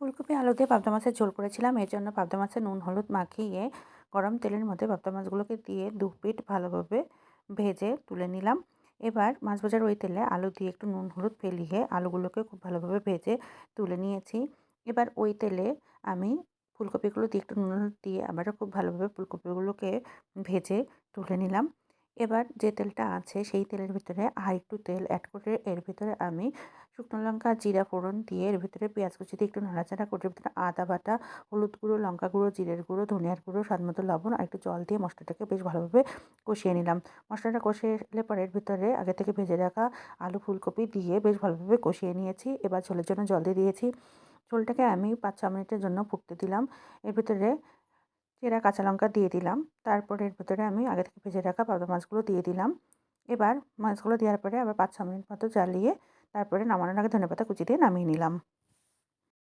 ফুলকপি আলু দিয়ে পাবদা মাছের ঝোল করেছিলাম। এর জন্য পাবদা মাছে নুন হলুদ মাখিয়ে গরম তেলের মধ্যে পাবদা মাছগুলোকে দিয়ে ২ পিঠ ভালোভাবে ভেজে তুলে নিলাম। এবার মাছ ভাজার ওই তেলে আলু দিয়ে একটু নুন হলুদ ফেলিয়ে আলুগুলোকে খুব ভালোভাবে ভেজে তুলে নিয়েছি। এবার ওই তেলে আমি ফুলকপিগুলো দিয়ে একটু নুন হলুদ দিয়ে আবারও খুব ভালোভাবে ফুলকপিগুলোকে ভেজে তুলে নিলাম। এবার যে তেলটা আছে সেই তেলের ভিতরে আরেকটু তেল এড করে এর ভিতরে আমি শুকনো লঙ্কা, জিরা ফোড়ন দিয়ে এর ভিতরে পেঁয়াজ কুচি দিয়ে একটু নাড়াচাড়া করে এর ভিতরে আদা বাটা, হলুদ গুঁড়ো, লঙ্কা গুঁড়ো, জিরের গুঁড়ো, ধনিয়ার গুঁড়ো, স্বাদমতো লবণ আর একটু জল দিয়ে মশলাটাকে বেশ ভালোভাবে কষিয়ে নিলাম। মশলাটা কষিয়ে এলে পরে এর ভিতরে আগে থেকে ভেজে রাখা আলু, ফুলকপি দিয়ে বেশ ভালোভাবে কষিয়ে নিয়েছি। এবার ঝোলের জন্য জল দিয়ে দিয়েছি। ঝোলটাকে আমি ৫-৬ মিনিটের জন্য ফুটতে দিলাম। এর ভিতরে চেরা কাঁচা লঙ্কা দিয়ে দিলাম। তারপরে এর ভিতরে আমি আগে থেকে ভেজে রাখা পাবদা মাছগুলো দিয়ে দিলাম। এবার মাছগুলো দেওয়ার পরে আবার ৫-৬ মিনিট মতো জ্বালিয়ে তারপরে নামানোর আগে ধনেপাতা কুচি দিয়ে নামিয়ে নিলাম।